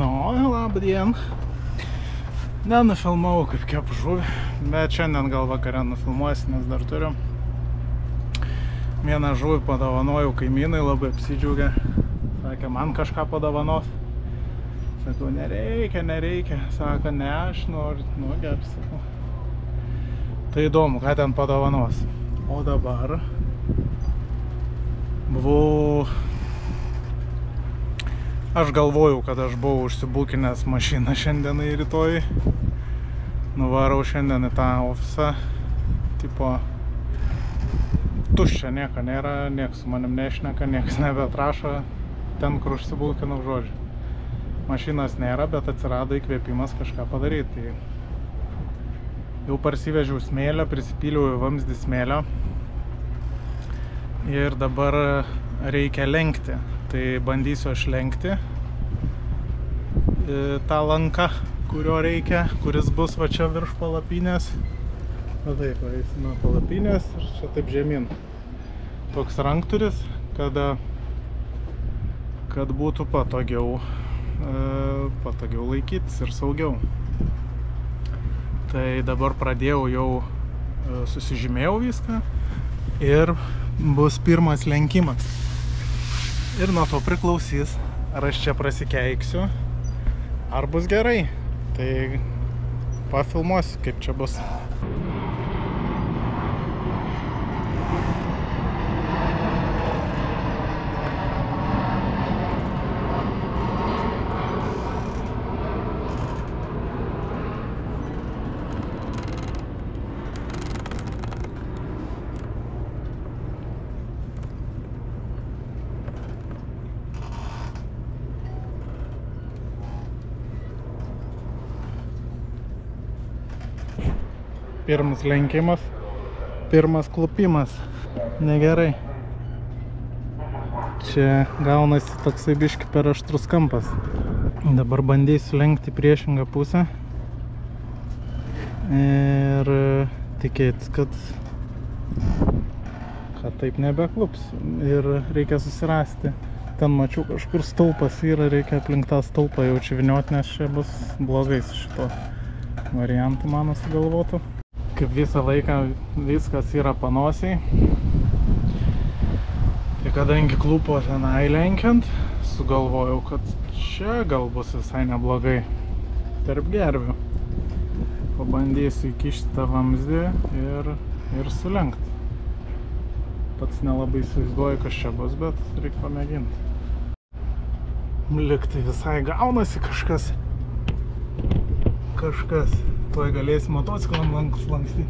Nu, labą dieną. Nenufilmavau kaip kepu žuvį, bet šiandien gal vakarę nufilmuosiu, nes dar turiu. Vieną žuvį padovanojau kaimynai, labai apsidžiaugė. Sakė, man kažką padovanos. Sakau, nereikia. Sako, ne, aš noriu. Nu, gerai, sakau. Tai įdomu, ką ten padovanos. O dabar aš galvojau, kad aš buvau užsibukinęs mašiną šiandien į rytoj. Nuvarau šiandien į tą ofisą. Tipo, tuščia, nieko nėra, nieks su manim nešneka, nieks nebetrašo ten, kur užsibukinau, žodžiu. Mašinos nėra, bet atsirado įkvėpimas kažką padaryti. Jau parsivežiau smėlio, prisipyliau į vamzdį smėlio. Ir dabar reikia lenkti. Tai bandysiu aš lenkti tą lanką, kurio reikia, kuris bus va čia virš palapinės. Na taip, jis nuo palapinės ir čia taip žemyn. Toks rankturis, kad būtų patogiau laikytis ir saugiau. Tai dabar pradėjau jau, susižymėjau viską ir bus pirmas lenkimas. Ir nuo to priklausys, ar aš čia prasikeiksiu, ar bus gerai. Tai pafilmuosiu, kaip čia bus. Pirmas lenkimas, pirmas klupimas. Negerai. Čia gaunasi toksai biški per aštrus kampas. Dabar bandysiu lenkti priešingą pusę. Ir tikėtis, kad taip nebeklups. Ir reikia susirasti. Ten mačiau kažkur stulpas yra, reikia aplink tą stulpą jau čia vyniot, nes čia bus blogai su šito variantu mano sugalvotų. Kaip visą laiką viskas yra panosiai. Tai kadangi klupo tenai lenkiant, sugalvojau, kad čia gal bus visai neblogai tarp gervių. Pabandysiu įkišti tą vamzdį ir sulenkti. Pats nelabai įsivaizduoju, kas čia bus, bet reikia pamėginti. Liktai visai gaunasi kažkas. Tuoj galėsi motociklą lankstyti.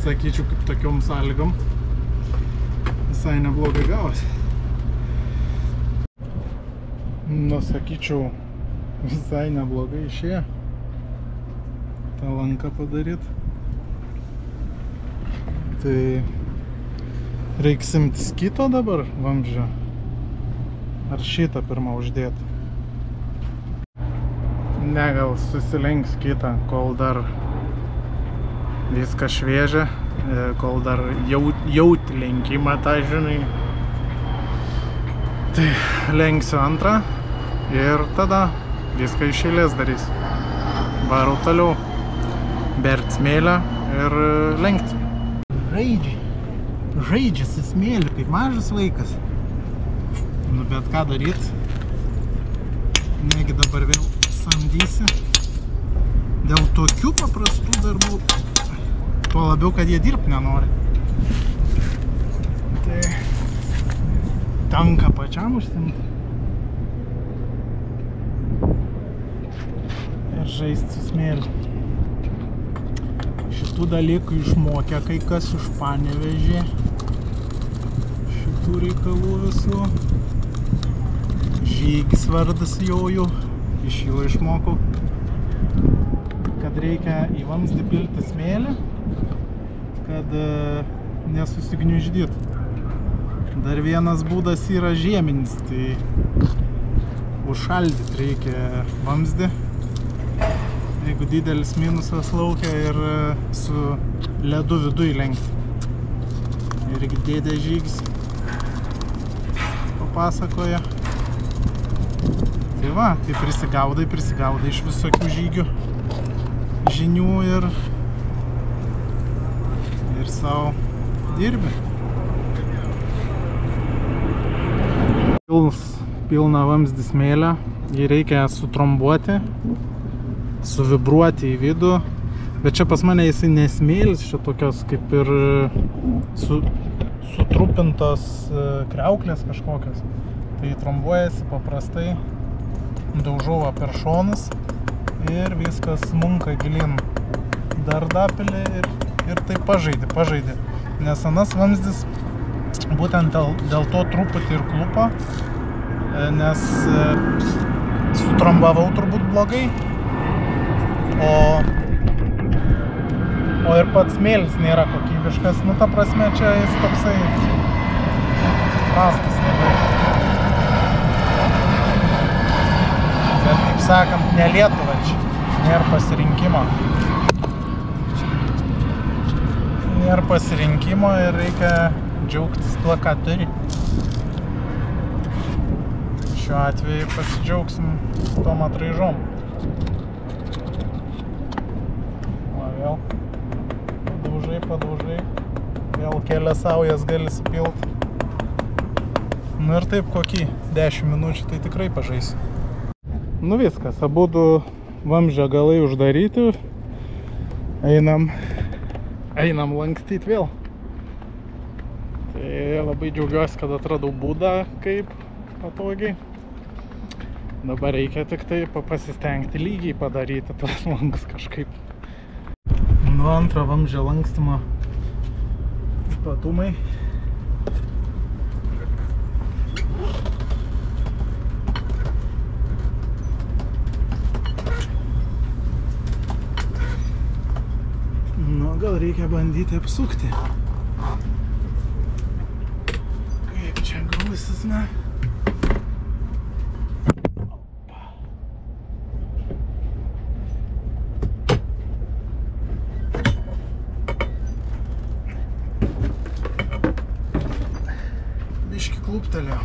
Sakyčiau, kaip tokiom sąlygom visai neblogai gavosi. Sakyčiau, visai neblogai išėjo tą lanką padaryti. Tai reiks imtis kito dabar vamzdžio. Ar šitą pirmą uždėti? Ne, gal susilenks kitą, kol dar viskas šviežia, kol dar jauti lenkimą tą, žinai. Tai lenksiu antrą ir tada viską iš eilės darysiu. Varau toliau, bert smėlę ir lenkti. Žaidžia su smėliu, kaip mažas vaikas. Nu, bet ką daryti? Negi dabar vėl samdysi. Dėl tokių paprastų darbų. Tuo labiau, kad jie dirbti nenori. Tai tenka pačiam užsiimti. Ir žaisti su smėliu. Šitų dalykų išmokė kai kas iš Panevėžį. Šitų reikalų visų. Žygis vardas Joju. Iš jo išmokau, kad reikia į vamzdį pilti smėlį, kad nesusigniuždytų. Dar vienas būdas yra žieminis, tai užšaldyti reikia vamzdį. Jeigu didelis minusas laukia ir su ledu viduj lenkti. Irgi dėdė Žygis papasakoja. Tai va, tai prisigaudai iš visokių žygių žinių ir savo dirbi. Pilna vamzdį smėlio, jį reikia sutrombuoti, suvibruoti į vidų, bet čia pas mane jisai nesmėlis, čia tokios kaip ir sutrupintos kriauklės kažkokios. Tai trombuojasi paprastai, daužuva per šonus ir viskas smunka gilin. Dar dapelė ir tai pažaidė. Nes anas vamzdis būtent dėl to truputį ir klupo, nes sutrombavau turbūt blogai, o ir pats smėlis nėra kokybiškas. Nu, ta prasme, čia jis toksai prastas labai. Bet, kaip sakant, ne Lietuva čia, nėra pasirinkimo. Nėra pasirinkimo ir reikia džiaugtis tuo, ką turi. Šiuo atveju pasidžiaugsim tom atraižom. Va, vėl padaužai. Vėl kelias saujas gali supilt. Nu ir taip kokį 10 minučių tai tikrai pažaisiu. Nu viskas, abudu vamzdžio galai uždaryti. Einam lankstyti vėl. Tai labai džiaugiuosi, kad atradau būdą kaip patogiai. Dabar reikia tik tai pasistengti lygiai padaryti tuos langus kažkaip. Nu, antro vamzdžio lankstymo ypatumai. Nu, gal reikia bandyti apsukti. Kaip čia gausis, na? Biški kluptelėjo.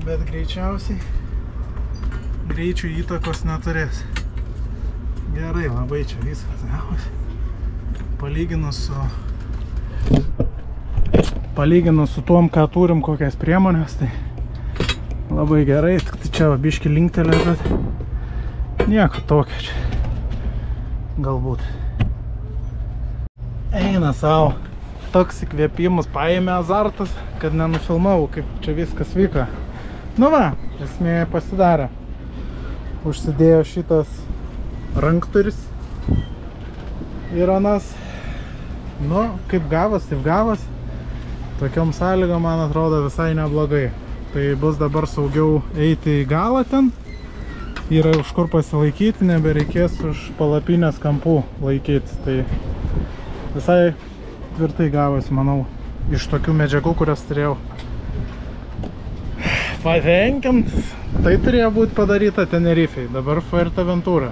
Bet greičiausiai greičių įtakos neturės. Gerai, labai čia viskas gavosi. Palyginus su tuom, ką turim, kokias priemonės, tai labai gerai. Tai čia biški linktelė, bet nieko tokio čia. Galbūt. Eina savo. Toks įkvėpimas paėmė azartas, kad nenufilmavau, kaip čia viskas vyko. Nu va, esmė pasidarė. Užsidėjo šitas rankturis ir anas. Nu, kaip gavas, taip gavas. Tokiom sąlygom, man atrodo, visai neblogai. Tai bus dabar saugiau eiti į galą ten. Yra už kur pasilaikyti, nebereikės už palapinės kampų laikyti. Tai visai tvirtai gavosi, manau, iš tokių medžiagų, kurias turėjau. Patenkint, tai turėjo būti padaryta Tenerifei, dabar Fuerteventura.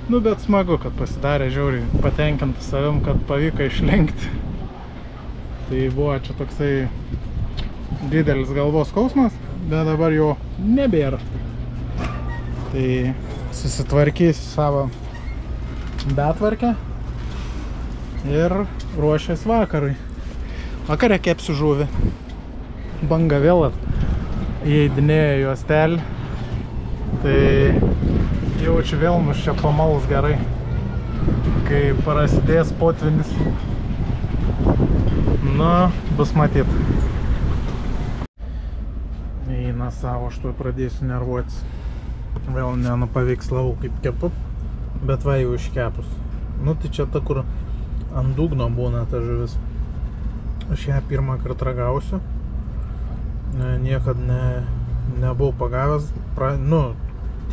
Nu, bet smagu, kad pasidarė žiauriai patenkinti savim, kad pavyko išlenkti. Tai buvo čia toksai didelis galvos skausmas, bet dabar jo nebėra. Tai susitvarkysiu savo betvarkę ir ruošiuosi vakarui. Vakare kepsiu žuvį. Banga vėl įeidinėjo juostelį. Tai jaučiu vėl mus čia pamals gerai. Kai prasidės potvinis. Nu, bus matyt. Eina savo, aš tuoj pradėsiu nervuotis. Vėl nenupaveikslavau kaip kepu, bet va jau iškepus. Nu tai čia ta, kur ant dugno būna ta žuvis. Aš ją pirmą kartą ragausiu. Niekad nebuvau pagavęs.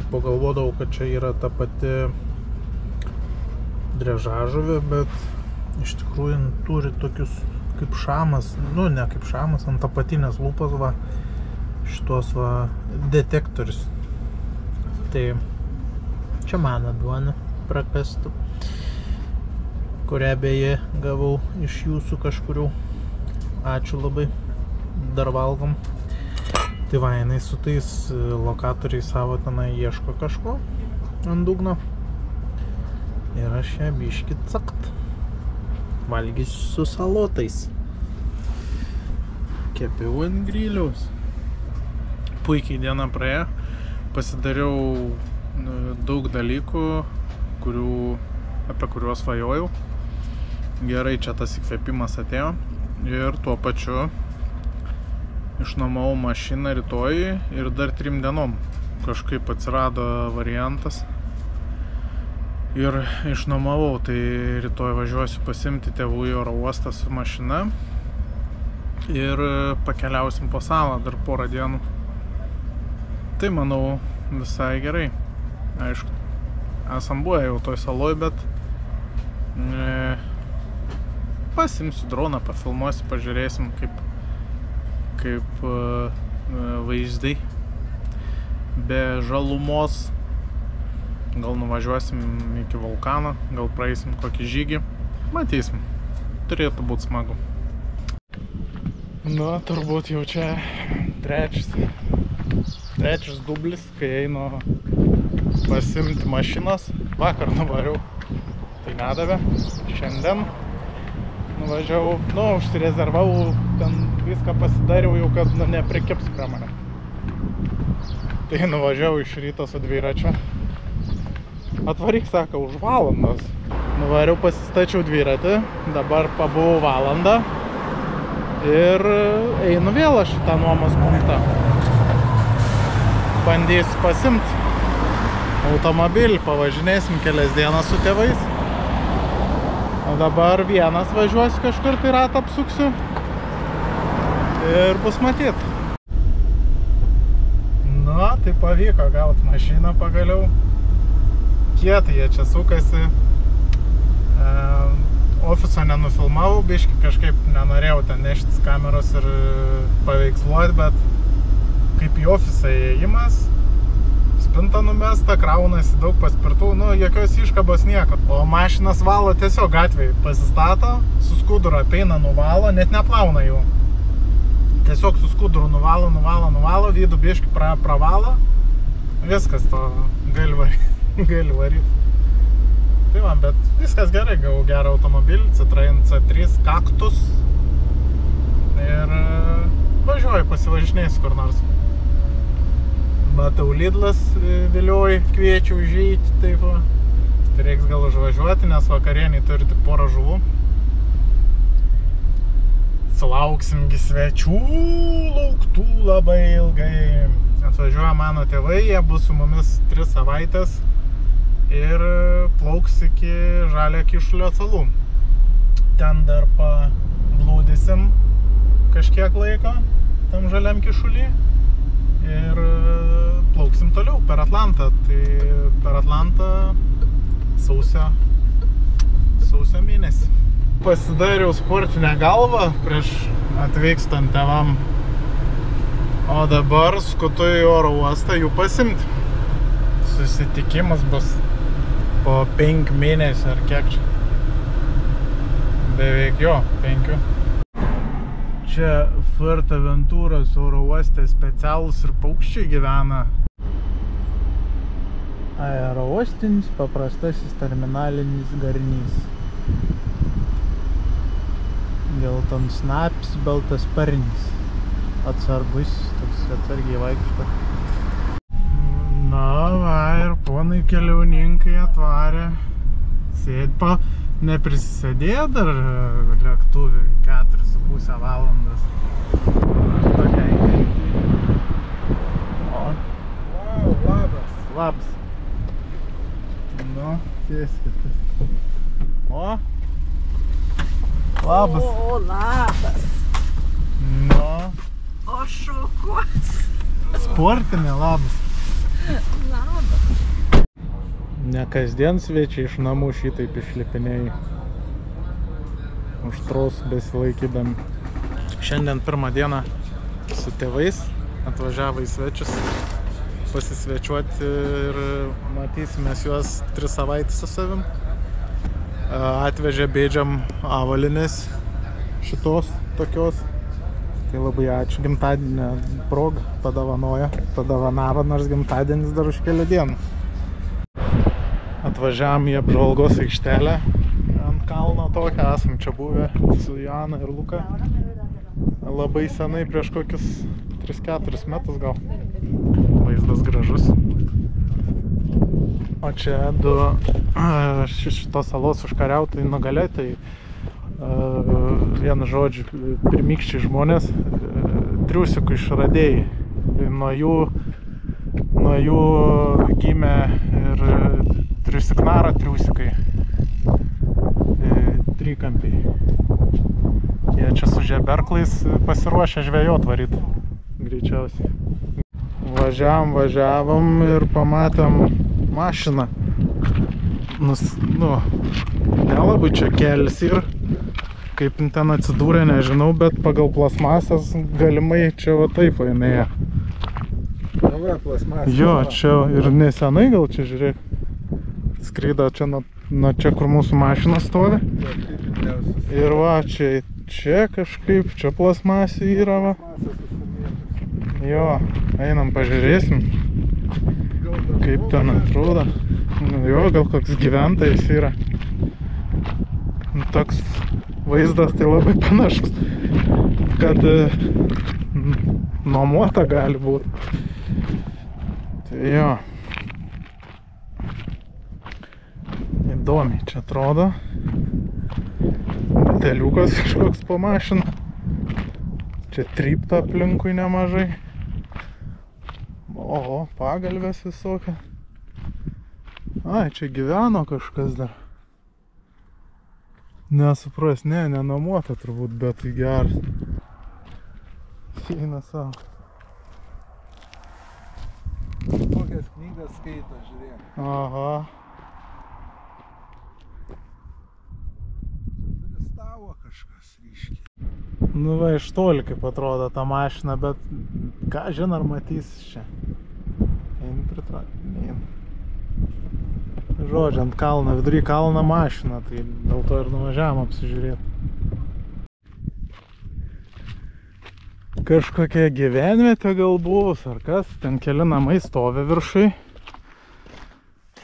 Tipo galvodavau, kad čia yra ta pati driežažuvė, bet iš tikrųjų turi tokius kaip šamas, ne kaip šamas, ant apatinės lūpos va, šitos va detektorius. Tai čia mano duona prakastų, kurią beje gavau iš jūsų kažkurių. Ačiū labai, dar valgom. Tai va, jinai su tais lokatoriais savo tenai ieško kažko ant dugno. Ir aš ją biškį cakt. Valgysiu su salotais. Kepiau ant griliaus. Puikiai diena praėjo. Pasidariau daug dalykų, apie kuriuos svajojau. Gerai, čia tas įkvėpimas atėjo. Ir tuo pačiu išnuomavau mašiną rytoj ir dar 3 dienom. Kažkaip atsirado variantas. Ir išnuomavau, tai rytoj važiuosiu pasiimti tėvų į oro uostą su mašina. Ir pakeliausim po salą dar porą dienų. Tai manau visai gerai. Aišku, esam buvę jau toj saloj, bet pasimsiu droną, pafilmuosiu, pažiūrėsim kaip vaizdai be žalumos. Gal nuvažiuosim iki vulkano, gal praeisim kokį žygį. Matysim. Turėtų būti smagu. Nu, turbūt jau čia trečias dublis, kai einu pasimti mašinos. Vakar nuvariau, tai nedavė. Šiandien nuvažiavau, užsirezervavau, ten viską pasidariau jau, kad neprikips prie mane. Tai nuvažiavau iš ryto su dviračiu. Atvaryk, sako, už valandos. Nuvariau, pasistačiau dviratį, dabar pabuvau valandą ir einu vėl aš į tą nuomos punktą. Bandysiu pasimti automobilį, pavažinėsim kelias dienas su tėvais. O dabar vienas važiuosiu kažkur, tai ratą apsuksiu ir bus matyt. Na, tai pavyko gauti mašiną pagaliau. Kietai jie čia sukasi. Ofiso nenufilmavau, biškį kažkaip nenorėjau ten neštis kameros ir paveiksluoti, bet kaip į ofisą įėjimas, spinta numesta, kraunasi daug paspirtų, jokios iškabos nieko. O mašinas valo tiesiog gatvėj, pasistato, su skuduru apeina, nuvalo, net neplauna jų. Tiesiog su skuduru nuvalo, vidų biškį pravalo, viskas, to gali varyti. Tai va, bet viskas gerai, gavau gerą automobilį, Citroen C3 Cactus ir važiuoju, pasivažinėsiu kur nors. Matau, Lidlas vėlioj kviečia užeiti, taip va. Tai reiks gal užvažiuoti, nes vakarieniai turi tik porą žuvų. Sulauksimgi svečių, lauktų labai ilgai. Atvažiuoja mano tėvai, jie bus su mumis 3 savaitės. Ir plauks iki Žalio Kyšulio salų. Ten dar pablūdysim kažkiek laiko, tam Žaliam Kyšulį. Ir plauksim toliau per Atlantą. Tai per Atlantą sausio mėnesį. Pasidariau sportinę galvą prieš atvykstant tėvam. O dabar skutu į oro uostą jų pasimti. Susitikimas bus po 5 mėnesių ar kiek čia. Beveik 5. Čia Fuerteventuros oro uoste specialūs ir paukščiai gyvena. Aerouostinis paprastasis terminalinis garnys. Geltonsnapis baltasparnis. Atsargus, toks atsargiai vaikšto. Na va, ir ponai keliauninkai atvarė. Sėdi neprisisėdėjo dar lėktuvį 4,5 valandas. Patenkinti. O, wow, labas. Labas. Nu, sėskit. O. Labas. O, labas. Nu. O, šukuos. Sportinė, labas. Labas. Ne kasdien svečiai iš namų šitaip išlipinėjai. Užtros besilaikydami. Šiandien pirmą dieną su tėvais atvažiavo į svečius pasisvečiuoti ir matysimės juos 3 savaitės su savim. Atvežė bėdžiam avalinės šitos tokios. Tai labai ačiū, gimtadienio progą padovanavo, nors gimtadienis dar už kelių dienų. Atvažiavom į apžvalgos aikštelę ant kalno tokią, esam čia buvę su Joana ir Luka. Labai senai, prieš kokius 3-4 metus gal. Vaizdas gražus. O čia du šitos salos užkariautojai nugalėtojai. Vienu žodžiu, pirmykščiai žmonės, triusikų išradėjai. Nuo jų gimė ir triusiknaro triusikai, trikampiai. Jie čia su žeberklais pasiruošę žvejot varyt, greičiausiai. Važiavom ir pamatėm mašiną. Nelabai čia kelis ir kaip ten atsidūrė, nežinau, bet pagal plasmasas galimai čia va taip vainėja. Jo, čia ir nesenai gal čia, žiūrėk, skrydo čia nuo čia, kur mūsų mašina stovi. Ir va, čia kažkaip, čia plasmasė yra, va. Jo, einam pažiūrėsim, kaip ten atrodo. Jo, gal koks gyventojas yra. Toks vaizdas tai labai panašus, kad nuomota gali būti. Tai jo. Įdomiai čia atrodo. Bateliukas kažkoks po mašiną. Čia trypta aplinkui nemažai. Oho, pagalvės visokia. Ai, čia gyveno kažkas dar. Nesupras, nenuomota turbūt, bet tai geras. Eina savo. Kokias knygas skaito, žiūrėk. Aha. Turistavo kažkas ryškiai. Nu va, iš toli kaip atrodo ta mašina, bet ką žin, ar matysis čia. Einu pritraukti. Žodžiu, ant kalno, vidury kalno mašina, tai dėl to ir nuvažiavom apsižiūrėti. Kažkokia gyvenvietė gal bus, ar kas, ten keli namai stovi viršai,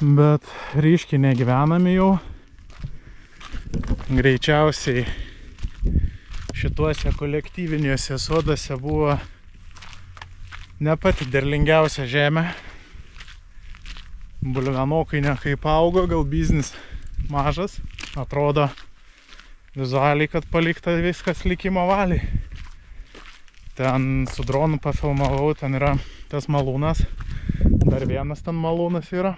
bet ryškiai negyvenami jau. Greičiausiai šituose kolektyviniuose soduose buvo ne pati derlingiausia žemė. Bulvenokai nekaip augo, gal biznis mažas. Atrodo vizualiai, kad palikta viskas likimo valiai. Ten su dronu pafilmavau, ten yra tas malūnas. Dar vienas ten malūnas yra.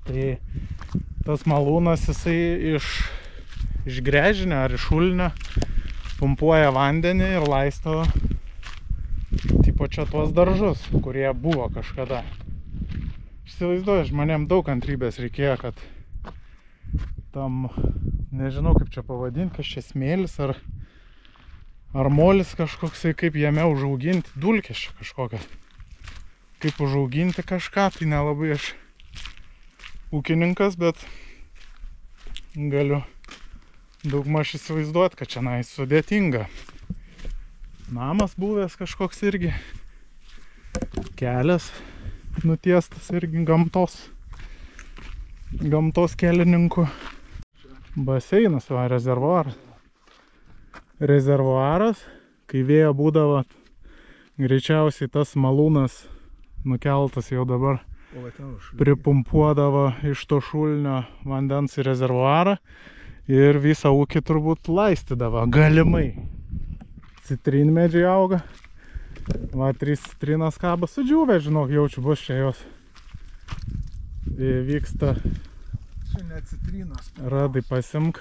Tai tas malūnas, jisai iš gręžinio ar iš šulinio pumpuoja vandenį ir laisto tipo čia tuos daržus, kurie buvo kažkada. Įsivaizduoju, žmonėm daug kantrybės reikėjo, kad tam, nežinau kaip čia pavadinti, kas čia smėlis ar molis kažkoksai, kaip jame užauginti, dulkės čia kažkokios. Kaip užauginti kažką, tai nelabai aš ūkininkas, bet galiu daugmaž įsivaizduoti, kad čia sudėtinga. Namas buvęs kažkoks irgi, kelias nutiestas irgi gamtos kelininkų. Baseinas, va, rezervuaras, kai vėjo būdavo, greičiausiai tas malūnas nukeltas jau dabar pripumpuodavo iš to šulinio vandens į rezervuarą ir visą ūkį turbūt laistydavo, galimai. Citrinmedžiai auga. Va, 3 citrinas kaba sudžiūvę, žinok, jaučiu, bus čia jos Vyksta Čia ne citrinos. radai pasimk.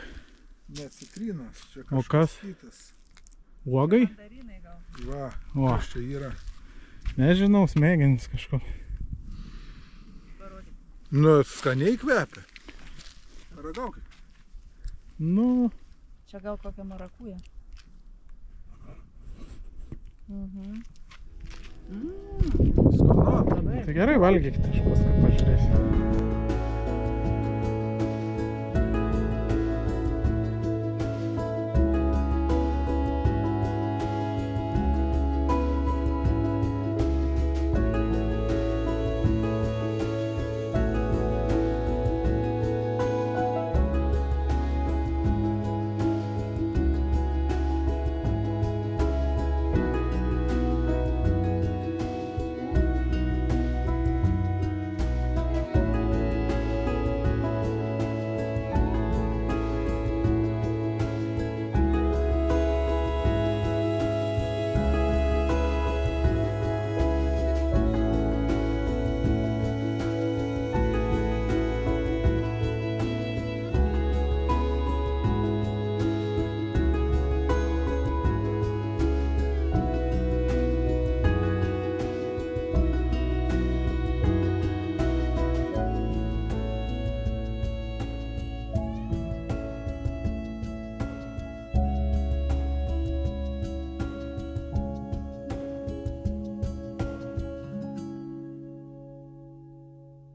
Ne citrinos, čia O kas? kažkas kitas. Uogai? Mandarinai gal. Va, O. kas čia yra. Nežinau, smegenis kažko. Parodyk. Nu, skaniai kvepia. Ragaukit. Nu, Čia gal kokią marakują. Mhm. Skanu. tai gerai valgykite, aš paskui pažiūrėsiu.